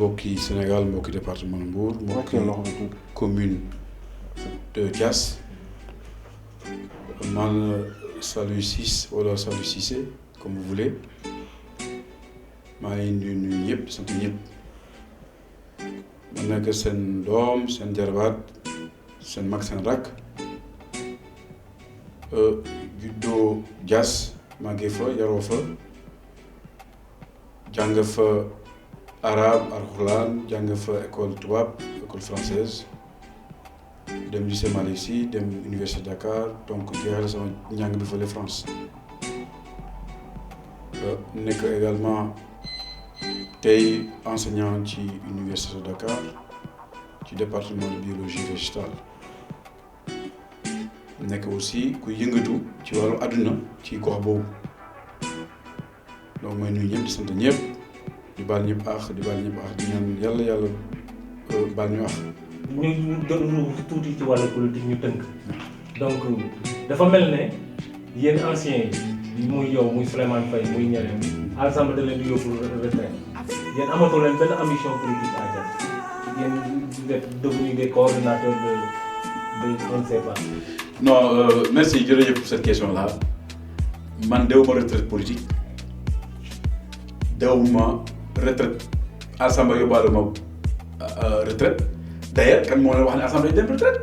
mbokki Sénégal mbokki département Mbour mbokki commune de Diass man Saliou Ciss wala Saliou Cissé comme vous voulez maa ngi nuyu ñëpp sant ñëpp ma nekk seen doom seen jarbaat seen mag seen rakk juddoo Diass màggee fa yaroo fa jàng fa arabe alxuraan jàng fa école tubaab école française dem lycée Malick Sy dem université Dakar donc jeexal sama njàng bi fële France nekk également tey enseignant ci université Dakar ci département de biologie végétale nekk aussi ku yëngatu ci wàllu àdduna ci gox boobu donc may nuyu ñëpp di sant ñëpp di baal ñëpp di ñaan yàlla baal ñu àq. ñu doon tuuti ci wàllu politique ñu tënk donc dafa mel ne yéen anciens yi muy yow muy Souleymane Faye muy ñeneen ensemble da leen di yóbbu retraite yéen amatoo leen benn ambition politique à Diass yéen vous êtes devenus des coordonnateurs de on ne sait pas. non merci jërëjëf pour cette question là man dewuma retraite politique dewuma retraite assemblée yóbbaale ma retraite d'ailleurs kan moo leen wax ne assemblée dem retraite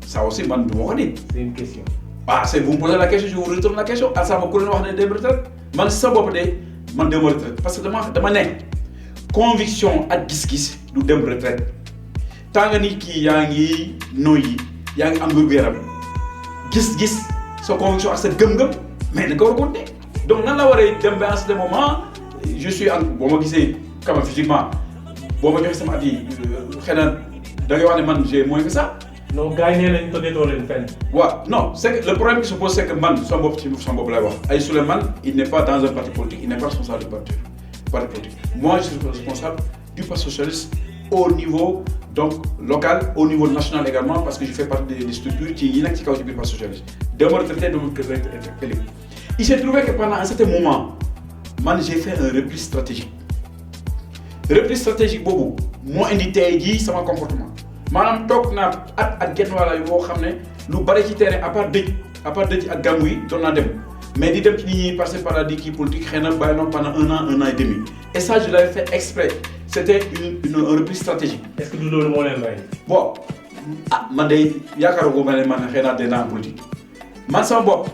ça aussi man du ma ko nii. c'est une question. vous me posez la question je vous retourne la question assemblée ku leen wax ne dem retraite man si sa bopp de man dewuma retraite parce que dama ne conviction ak gis-gis du dem retraite tant que nit ki yaa ngi noyyi yaa ngi am wér-gu-yaram gis-gis sa conviction ak sa gëm-gëm mais da nga war a continuer donc nan la waree dem ba en ce moment je suis en boo ma gisee quand même physiquement boo ma joxee sama at yi xëy na da ngay wax ne man j'ai moins que ça. non gars yi nee nañu tëddee leen fenn. waaw non c'est que le problème qui se pose c'est que man sama bopp lay wax ay Souleymane il n'est pas dans un parti politique il n'est pas responsable du parti politique moi je suis responsable du parti socialiste au niveau donc local au niveau national également parce que je fais partie des structures ci yi nekk ci kaw ci biir parti socialiste dama retraité dama élu. Il s'est trouvé que pendant un certain moment man j'ai fait un repli stratégique boobu moo indi tey jii sama comportement maanaam toog naa at genn wàll yoo xam ne lu bari ci terrain à part dëj ak gàmmu yi doon naa dem mais di dem ci nit ñi passer par la di kii politique xëy na bàyyi noonu pendant un an et demi et ça je l'avais fait exprès c'était un repli stratégique. est-ce que du loolu moo leen rey. bon man de yaakaaroo ma ne man xëy na dinaa politique man sama bopp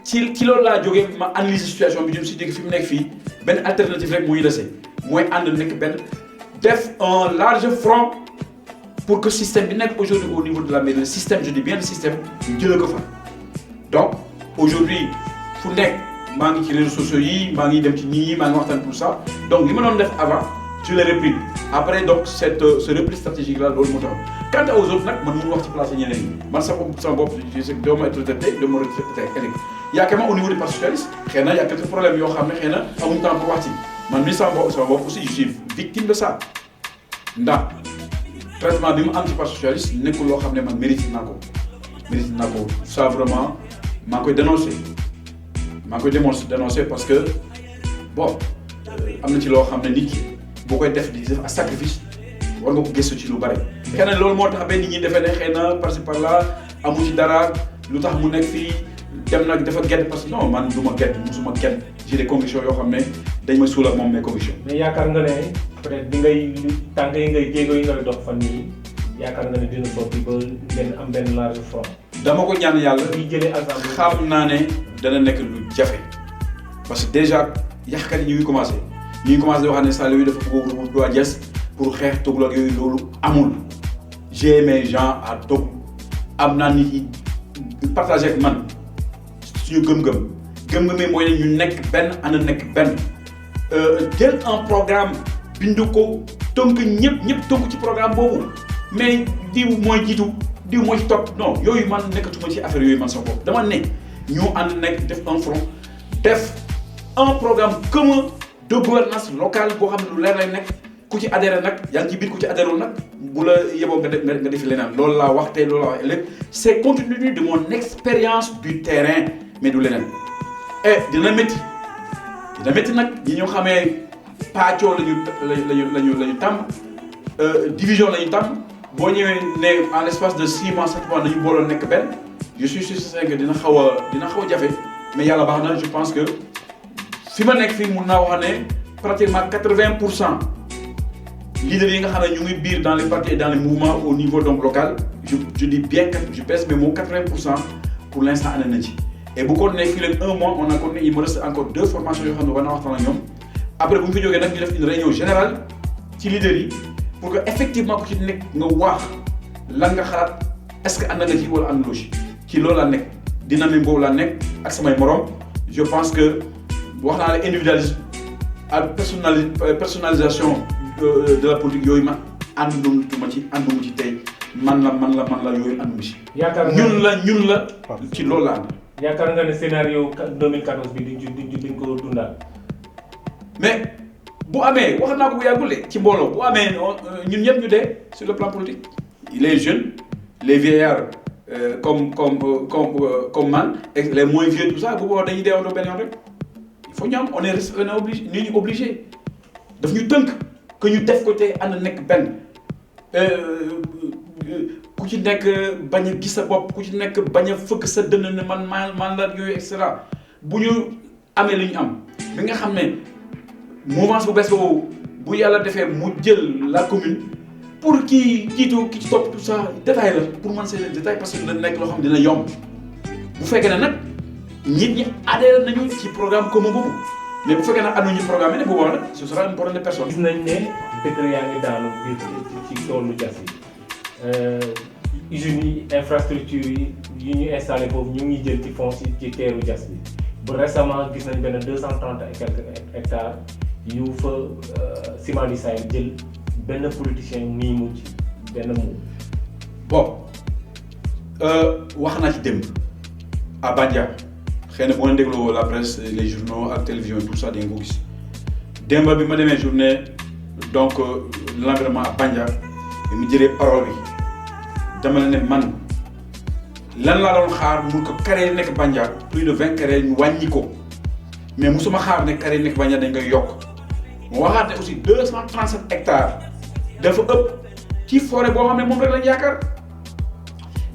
ci loolu laa jógee ma analyser situation bi jëm si dégg fi mu nekk fii benn alternative rek muy dese mooy ànd nekk benn def un large front pour que système bi nekk aujourd'hui au niveau de la mairie le système je dis bien le système ñu jëlee ko fa donc aujourd'hui fu nekk maa ngi ci réseaux sociaux yi maa ngi dem ci nit ñi maa ngi waxtaan pour ça donc li ma doon def avant je l'ai repris après donc ce repli stratégique là loolu moo tax quant aux autres nag man mënu wax ci place ñeneen ñi man sama bopp je sais que doo ma être retraité doo ma retraité ëllëg yaakaar au niveau du parti socialiste xëy na y a quelques problèmes yoo xam ne xëy na amuñu temps pour wax ci man mii sama bopp aussi je suis victime de ça ndax traitement bi mu am ci parti socialiste nekkul loo xam ne man mérite naa ko ça vraiment maa ngi koy dénoncer parce que bon am na ci loo xam ne nit ki boo koy def di def à sacrifice war nga ko gëstu ci lu bari. xëy na loolu moo tax ba nit ñi defee ne xëy na par-ci par-là amu ci dara lu tax mu nekk fii dem nag dafa gedd parce que non man du ma gedd musuma gedd j'ai des convictions yoo xam ne dañ ma suul ak moom mes convictions. mais yaakaar nga ne peut-être bi ngay tànk yi ngay jéego yi ngay dox fan yii yaakaar nga ne dina sotti ba ngeen am benn large front. dama ko ñaan yàlla. di jëlee ensemble. xam naa ne dana nekk lu jafe parce que déjà yàqkat yi ñu ngi commencé di wax ne Saliou yi dafa bëgg waa Diass pour xeex Toglu ak yooyu loolu amul. j'ai mes gens à Toglu am naa nit yi partagé ak man suñu gëm-gëm yi mooy ne ñu nekk benn ànd nekk benn jël un programme bindu ko tënk ñëpp tënk ci programme boobu mais diw mooy jiitu diw mooy ci topp non yooyu man nekkatuma ci affaire yooyu man sama bopp dama ne ñu ànd nekk def un front def un programme commun de gouvernance locale boo xam ne lu leer lay nekk ku ci adhéré nag yaa ngi ci biir ku ci adhéré nag bu la yeboo nga defi leneen loolu laa wax tey loolu laa wax ëllëg c'est compte tenu de mon expérience du terrain mais du leneen et dina métti nag ñi ñoo xamee pàccoo lañu tàmm division lañu tàmm boo ñëwee ne en l'espace de 6 mois 7 mois nañu booloon nekk benn je suis sûr que dina xaw a jafe mais yàlla baax na je pense que fi ma nekk fii mun naa wax ne pratiquement 80% leaders yi nga xam ne ñu ngi biir dans les partis et dans les mouvements au niveau donc local je dis bien que je pèse mes mots 80% pour l'instant ànd nañ ci. et bu ko nee fii léegi 1 mois on a continué il me reste encore 2 formations yoo xam ne war naa waxtaan ak ñoom après bu ñu fi jógee nag ñu def une réunion générale ci leaders yi pour que effectivement ku ci nekk nga wax lan nga xalaat est-ce que ànd nga ci wala ànduloo ci loolu laa nekk dynamique boobu laa nekk ak samay morom je pense que wax naa la individualisme ak personnalisation de la politique yooyu man ànduma ci tey man la yooyu ànduma ci. yaakaar nga ñun la ci loolu la ànd. yaakaar nga ne scénario 2014 bi duñ ko dundaat. mais bu amee wax naa ko bu yàggul ci mbooloo bu amee ñun ñëpp ñu dee sur le plan politique les jeunes les vieillards comme man et les moins vieux tout ça bu boobaa dañuy deewandoo benn yoon rek il faut ñu am on est obligé daf ñu tënk que ñu def ko te ànd nekk benn ku ci nekk bañ a gis sa bopp ku ci nekk bañ a fëkk sa dënn ne man la yooyu et cetera bu ñu amee li ñu am bi nga xam ne mouvance bu bees boobu bu yàlla defee mu jël la commune pour ki jiitu ki ci topp tout ça détail la pour man c'est détail parce que dina nekk loo xam dina yomb bu fekkee ne nag nit ñi adhéré nañu ci programme commun boobu mais bu fekkee nag ànduñu programme yi ne boobaa nag ce sera un problème de personne. gis nañ ne décret yaa ngi daanu biir ci toolu Diass yi usines yi infrastructure yi ñu installé foofu ñu ngi jël ci fonds ci teeru Diass bi ba récemment gis nañ benn 230 et quelques hectares yu fa Ciments du Sahel jël benn politicien nii mu ci benn mu. bon wax naa ci démb à Bandia xëy na bu ngeen dégloo la presse les journaux ak télévision tout ça dañ ko gis démb bi ma demee journée donc l'environnement à Bandia bi mu jëlee parole bi dama la ne man lan laa doon xaar mun ko carré nekk Bandia plus de 20 carré ñu wàññi ko mais musuma xaar ne carré nekk Bandia dañ koy yokk mu waxaat ne aussi 237 hectares dafa ëpp ci forêt boo xam ne moom rek lañ yaakaar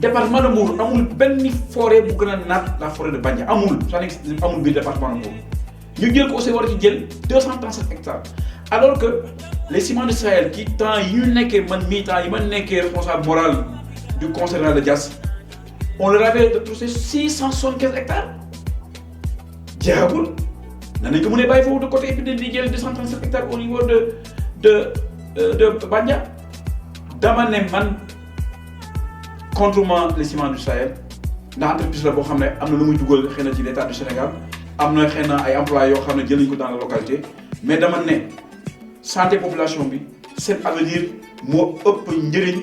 département de Mbour amul benn forêt bu gën a naat la forêt de Bandia amul amul biir département de Mbour ñu jël ko aussi war a ci jël 237 hectares alors que les Ciments du Sahel ci temps yi ñu nekkee man mii temps yi ma nekkee responsable moral du conseil régional de Diass on leur avait retrouvé 675 hectares jeexagul nañ ko mën a bàyyi foofu de côté et puis di jël 237 hectares au niveau de Bandia dama ne man contre les Ciments du Sahel ndax entreprise la boo xam ne am na lu muy dugal xëy na ci l'état du Sénégal am na xëy na ay emplois yoo xam ne jël nañu ko dans la localité mais dama ne santé population bi seen avenir moo ëpp njëriñ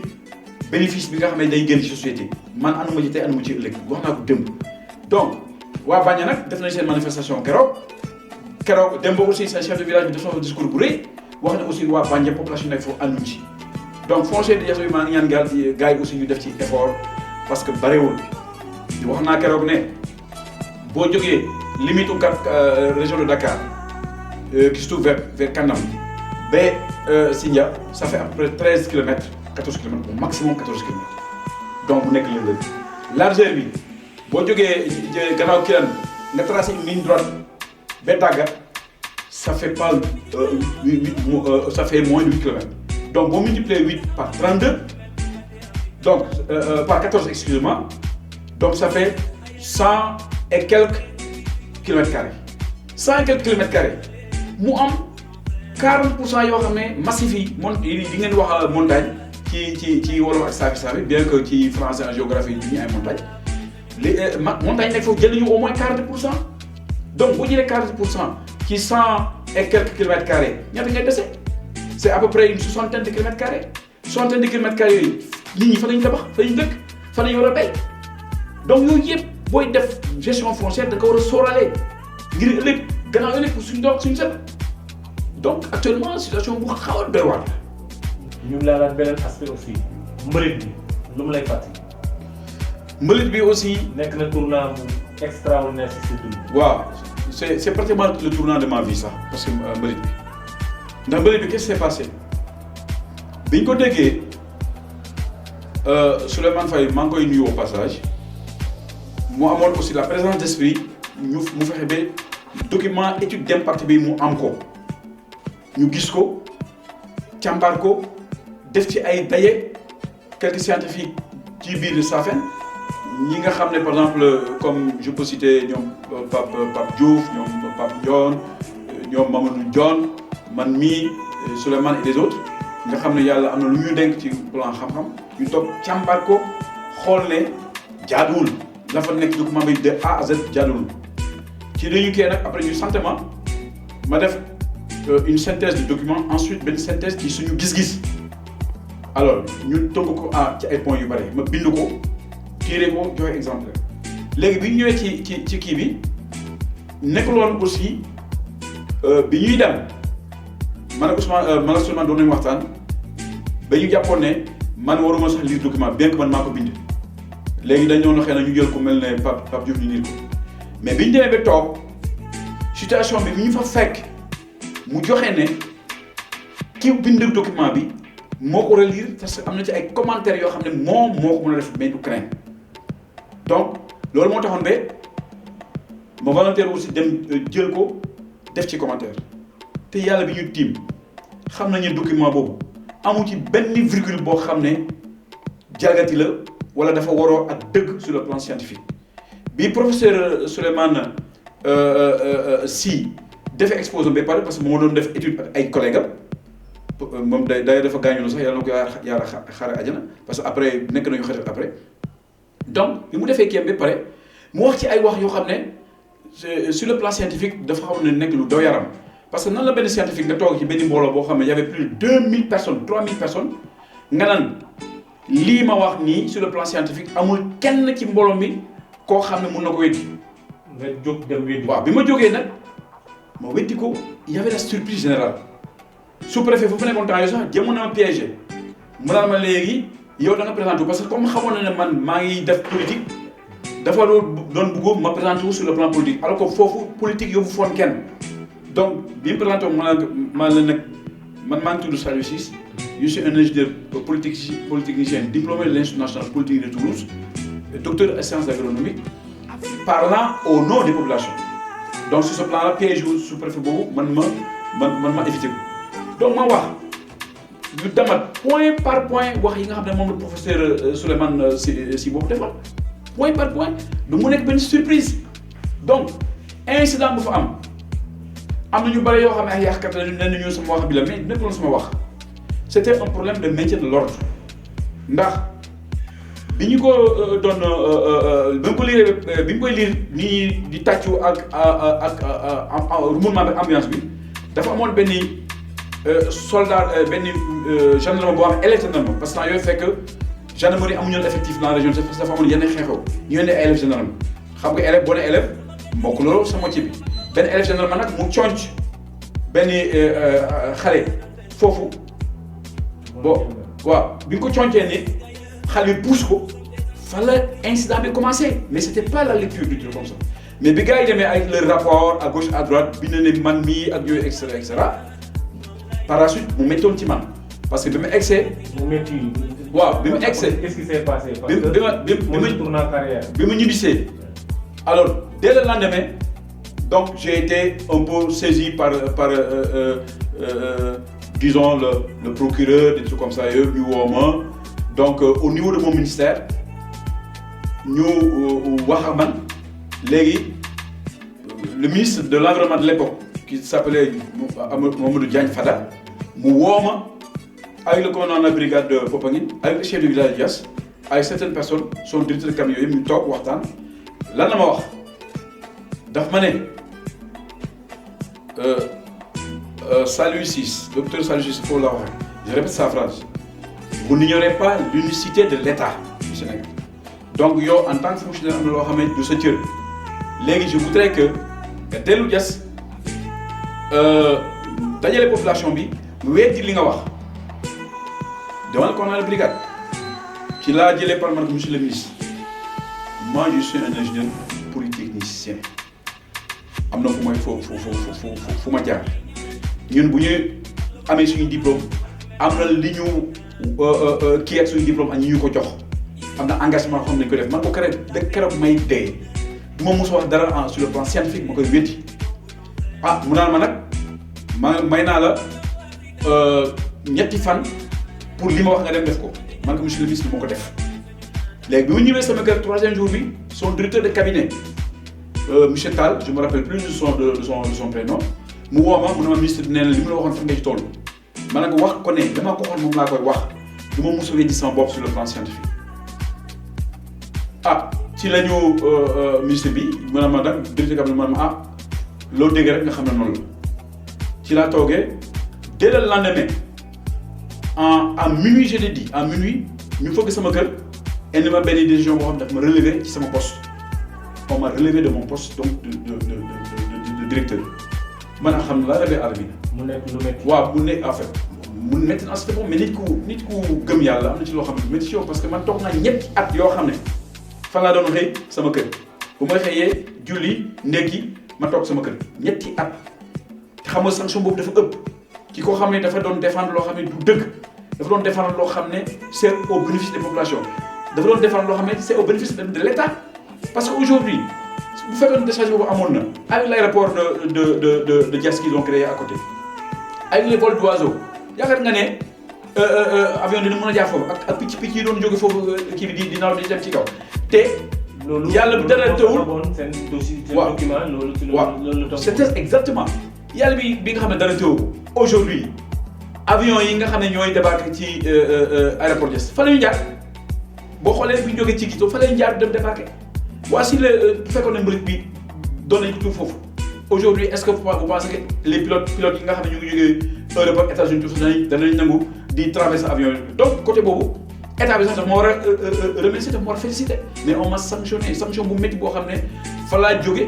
bénéfice bi nga xam ne day génn ci société man anduma ci tey anduma ci ëllëg wax naa ko démb donc waa Bandia nag def nañ seen manifestation keroog démb aussi seen chef de village bi def na discours bu rëy wax ne aussi waa Bandia population nekk foofu ànduñ ci donc foncier de Diass bi maa ngi ñaan gars yi aussi ñu def ci effort parce que barewul wax naa keroog ne boo jógee limite u région de Dakar qui se trouve vers Kanam ba Sindia ça fait à peu près 13 kilomètres 14 kilomètres au maximum 14 kilomètres donc bu nekk lëndëm largeur bi boo jógee gannaaw Kirène nga tracé une ligne droite ba Daga ça fait pas ça fait moins de 8 kilomètres donc boo multiplier 8 par 32 donc par 14 excusez-moi donc ça fait 100 et quelques kilomètres carrés 100 et quelques kilomètres carrés mu am 40% yoo xam ne massif yi di ngeen wax montagne ci wolof ak saafi bien que ci français en géographie du ñu ay montagne les montagne nekk foofu jël nañu au moins 40% donc boo jëlee 40% ci 100 et quelques kilomètres carrés ñaata ngay dese c'est à peu près une soixantaine de kilomètres carrés soixantaine de kilomètres carrés yooyu nit ñi fa lañu tabax fa lañu dëkk fa lañu war a béy donc yooyu yëpp booy def gestion foncière da nga ko war a sóoraale ngir ëllëg gannaaw ëllëg pour suñu doog suñu set donc actuellement situation bu xaw a doy waar. ñu ngi laalaat beneen aspect aussi mbalit bi lu mu lay fàttali. mbalit bi aussi. nekk na tournant bu extraordinaire si sa dund. waaw c'est pratiquement le tournant de ma vie sax parce que mbalit bi ndax bëri bi qu'est-ce qui s'est passé biñ ko déggee Souleymane Faye maa ngi koy nuyu au passage mu amoon aussi la présence d'esprit mu fexe ba document étude d'impact bi mu am ko ñu gis ko càmbar ko def ci ay daje quelques scientifiques ci biir Safen ñi nga xam ne par exemple comme je peux citer ñoom Pape Diouf ñoom Pape Ndione ñoom Mamadou Ndione man mii Souleymane et les autres nga xam ne yàlla am na lu ñu denk ci plan xam-xam ñu toog càmbar ko xool ne jaaduwul la fa nekk document bi de A à Z jaaduwul ci dañu kii nag après ñu sant ma def une synthèse du document ensuite benn synthèse ci suñu gis-gis alors ñu tënk ko ci ay points yu bëri ma bind ko tiire ko joxe exemple léegi bi ñu ñëwee ci kii bi nekkul woon aussi bi ñuy dem man ak Souleymane doon nañu waxtaan ba ñu jàppoon ne man waruma sax lire document bien que man maa ko bind léegi dañu doon xëy na ñu jël ko mel ne Pape Diouf ñu lire ko mais bi ñu demee ba toog situation bi ñu fa fekk mu joxe ne ki bind document bi moo ko war a lire parce que am na ci ay commentaires yoo xam ne moo ko mën a def mais du craindre donc loolu moo taxoon ba ma volontaire aussi dem jël ko def ci commentaire te yàlla bi ñu tiim xam nañu document boobu amu ci benn virgule boo xam ne jalgati la wala dafa waroo ak dëgg sur le plan scientifique bi professeur Souleymane Sy defee exposé ba pare parce que moo doon def étude ak ay collègues am moom day dafa gaañoon sax yàlla na ko yàlla xaare àjjana parce que après nekk nañu xarit après donc bi mu defee kii ba pare mu wax ci ay wax yoo xam ne sur le plan scientifique dafa xam ne nekk lu doy yaram parce que nan la benn scientifique nga toog ci benn mbooloo boo xam ne y avait plus de 2000 personnes 3000 personnes nga naan lii ma wax nii sur le plan scientifique amul kenn ci mbooloo mi koo xam ne mun na ko weddi. nga jóg dem weddi. waaw bi ma jógee nag ma weddi ko y avait la surprise générale sous-préfet fu mu nekkoon temps yii sax jéem na ma piégé mu naan ma léegi yow da nga présenté parce que comme xamoon na ne man maa ngi def politique dafa doon bëgg ma présenté wu sur le plan politique alors que foofu politique yóbbu foon kenn. donc bi mu présenté maa ngi tudd Saliou Ciss je suis un ingénieur polytechnicien diplômé de l'Institut national politique de Toulouse docteur en sciences agronomiques parlant au nom des populations donc sur ce plan-là piège wu sous-préfet boobu man ma évité ko donc ma wax ñu demat point par point wax yi nga xam ne moom la professeur Souleymane Sy boobu defoon point par point du mu nekk benn surprise donc incident bu fa am na ñu bëri yoo xam ne ay yàqkat la ne ñu sama wax bi la mais nekkul sama wax c'était un problème de maintien de l'ordre ndax bi ñu ko doon ba mu ko lire bi mu koy lire nit ñi di tàccu ak remouvement bi ambiance bi dafa amoon benn soldat benn gendarme boo xam ne élève gendarme parce que temps yooyu fekk gendarmerie amuñu woon effectif dans la région parce que dafa amoon yenn xeexoo ñu yónnee ay élève gendarme xam nga élève boo nee élève mbokk loolu sa moitié bi benn élève gendarme nag mu conc benn xale foofu bon waaw bi nga ko concee ni xale bi pousse ko fa la incident bi commencé mais c'était pas la lecture du truc comme ça mais bi gars yi demee avec leur rapport à gauche à droite bind ne man mii ak yooyu et cetera par la suite mu méttoon ci man parce que bi ma egsee. mu métti. waaw bi ma egsee. qu'est-ce qui s'est passé. parce que bi ma ñibbisee alors dès le lendemain donc j'ai été un peu saisi par disons le procureur des trucs comme ça yooyu ñu woo ma donc au niveau de mon ministère ñu wax ak man léegi le ministre de l'environnement de l'époque qui s'appelait Mamadou Diagne Fada mu woo ma avec le commandant de la brigade de Popenguine avec le chef du village de Diass avec certaines personnes son directeur de camion yooyu ñu toog waxtaan lan la ma wax daf ma ne Saliou Ciss docteur Saliou Ciss foofu la waxee je répète sa phrase vous n'ignorez pas l'unicité de l'État du Sénégal donc yow en tant que fonctionnaire am na loo xam ne du sa cër léegi je voudrais que nga dellu Diass dajale population bi weddi li nga wax devant le commandant de brigade ci laa jëlee par man monsieur le ministre moi je suis un ingénieur polytechnicien am na fu may fu ma jaar ñun bu ñuy amee suñu diplôme am na li ñu kii ak suñu diplôme ak ñi ñu ko jox am na engagement xam nañ ko def man ko keroog may dee du ma mos wax dara sur le plan scientifique ma koy wéddi mu naan ma nag may naa la ñetti fan pour li ma wax nga dem def ko man ko monsieur le ministre moo ko def léegi bi mu ñëwee sama kër 3e jour bi son directeur de cabinet monsieur Tall je me rappelle plus de son prénom mu woo ma mu ne ma ministre bi nee na li mu la waxoon fan nga ci toll ma ne ko wax ko ne dama ko waxoon moom laa koy wax du ma mos a weddi sama bopp sur le plan scientifique ci la ñu ministre bi mu ne ma nag directeur cabinet ma ne ma loo dégg rek nga xam ne noonu la ci laa toogee dès le lendemain à minuit je l'ai dit à minuit ñu fëgg sama kër indi ma benn décision boo xam ne daf ma relever ci sama poste on m'a relevé de mon poste donc de directeur man a xam ne la relevé arbi mu nekk lu métti. waaw mu nekk en fait mu métti na c'est bon mais nit ku gëm yàlla am na ci loo xam ne métti ci yow parce que man toog naa ñetti at yoo xam ne fan laa doon xëy sama kër bu may xëyee julli ndekki ma toog sama kër ñetti at te xam nga sanction boobu dafa ëpp ki ko xam ne dafa doon défendre loo xam ne du dëgg dafa doon défendre loo xam ne c'est au bénéfice des populations dafa doon défendre loo xam ne c'est au bénéfice de l'État parce que aujourd'hui bu fekkoon décharge boobu amoon na avec l'aéroport de Diass qu'ils ont créé à côté avec les vols d'oiseaux yaakaar nga ne avion dina mën a jaar foofu ak picc yi doon jóge foofu kii bi di naaw di dem ci kaw te loolu yàlla bi dara tëwul seen dossier seen waaw document loolu ci waaw loolu c'était exactement yàlla bi nga xam ne dara tëwu aujourd'hui avion yi nga xam ne ñooy débarquer ci aéroport Diass fa la ñu jaar boo xoolee bi ñu jógee ci Quito fa la ñu jaar dem débarquer voici le bu fekkoon ne mbalit bi doon nañ ko tuur foofu aujourd'hui est-ce que vous pensez que les pilotes yi nga xam ne ñu ngi jógee Europe ak États-Unis tout ça danañ nangu di traverser avion yi donc côté boobu état bi sax dafa ma war a remercier dafa ma war a féliciter mais on m'a sanctionné sanction bu métti boo xam ne fa laa jóge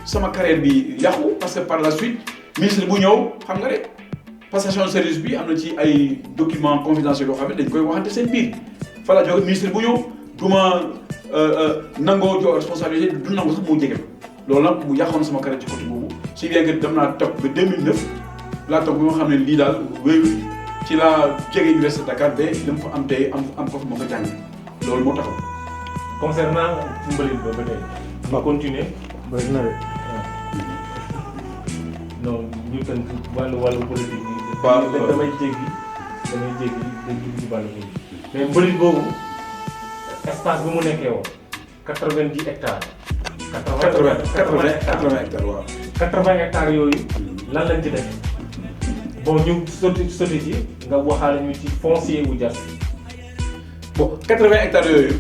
sama carrière bi yàqu parce que par la suite ministre bu ñëw xam nga rek passation de service bi am na ci ay documents confidentiels yoo xam ne dañ koy waxante seen biir fa laa jóge ministre bu ñëw du ma nangoo jox responsabilité du nangu sax moo jege loolu nag mu yàqoon sama carrière ci côté boobu si bien que dem naa toog ba 2009 laa toog bi ma xam ne lii daal wéyul ci laa jege Université Dakar ba li ma fa am tey am ko fa ma fa jàng loolu moo taxaw. concernant mbalit ba tey ma continuer bëri na de. non ñu tënk wàllu politique bi. waaw damay jéggi dañ dugg ci wàllu politique mais mbalit boobu espace bi mu nekkee woon 90 hectares. 80 hectares waaw. 80 hectares yooyu lan lañ ci def bon ñu sotti ci nga waxaale ñu ci foncier wu Diass. bon 80 hectares yooyu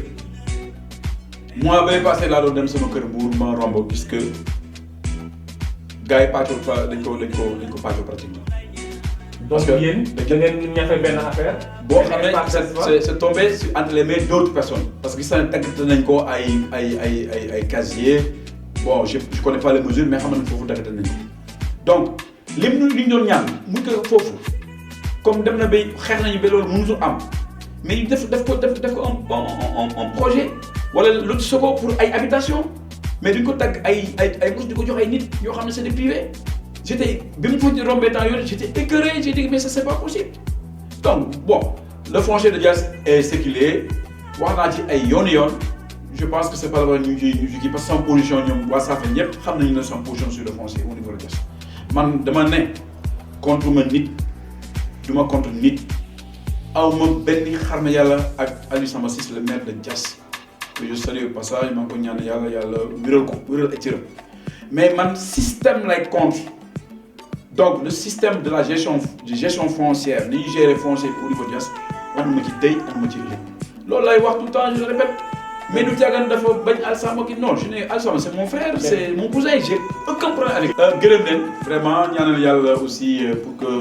mois bay passé laa doon dem sama kër Mbour ma romb puisque gars yi pàccoo fa dañ ko pàccoo pratiquement. donc yéen da ngeen ñafe benn affaire. boo xam ne c'est tombé entre les mains d'autres personnes. parce que gis naa ne tàggat nañ ko ay casier bon je connais pas les mesures mais xam nañ foofu tàggat nañ ko donc li ñu doon ñaan mu ko foofu comme dem na ba xeex nañu ba loolu mënutul am mais ñu def ko un projet wala lotissé ko pour ay habitation mais duñ ko tàgg ay mos di ko jox ay nit yoo xam ne c'est des privés. bi mu fa rombee temps yooyu j'étais écœuré j'ai dit mais ça c'est pas possible donc bon le foncier de Diass est séculé wax naa ci ay yoon je pense que c'est pas la war ñu kii parce que sama position ñoom waa Safeen ñëpp xam nañu ne sama position sur le foncier au niveau de Diass man dama ne contre ma nit du ma contre nit aw ma benn xarma yàlla ak Aliou Samba Ciss le maire de Diass que je salue au passage maa ngi ko ñaan yàlla wéral ak cëram mais man système lay contre. Donc le système de la gestion foncière ni ñu gérer foncier au niveau de Diass anduma ci tey anduma ci ëllëg loolu lay wax tout le temps je le répète mais du caagan dafa bañ Alsama ki non je ne Alsama c'est mon frère c'est mon cousin j'ai aucun problème avec gërëm leen vraiment ñaanal yàlla aussi pour que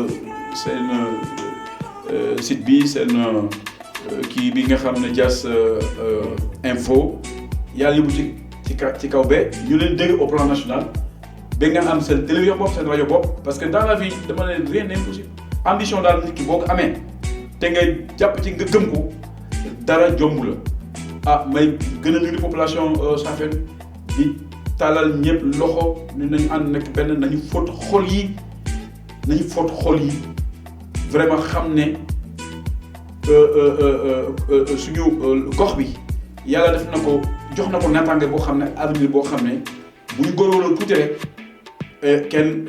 seen site bi seen kii bi nga xam ne Diass info yàlla yóbbu ci kaw ba ñu leen dégg au plan national ba ngeen am seen télévision bopp seen rajo bopp parce que dans la vie dama ne rien n'est impossible ambition daal nit ki boo ko amee te ngay jàpp ci nga gëm ko dara jomb la may gën a nuyu population Safeen di tàllal ñëpp loxo ni nañu ànd nekk benn nañu fóot xol yi vraiment xam ne suñu gox bi yàlla def na ko jox na ko naataange boo xam ne avenir boo xam ne bu ñu góorgóorlu tuuti rek kenn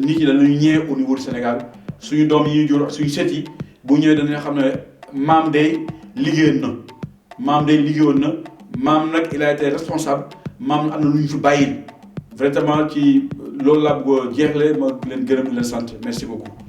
nit ñi dañuy ñëwee au niveau du Sénégal suñu doom yi ñu jur suñu sët yi bu ñëwee danañ xam ne maam day liggéeyoon na maam day liggéeyoon na maam nag il a été responsable maam am na lu ñu fi bàyyil vraiment ci loolu laa bëgg a jeexle ma leen gërëm di leen sant merci beaucoup.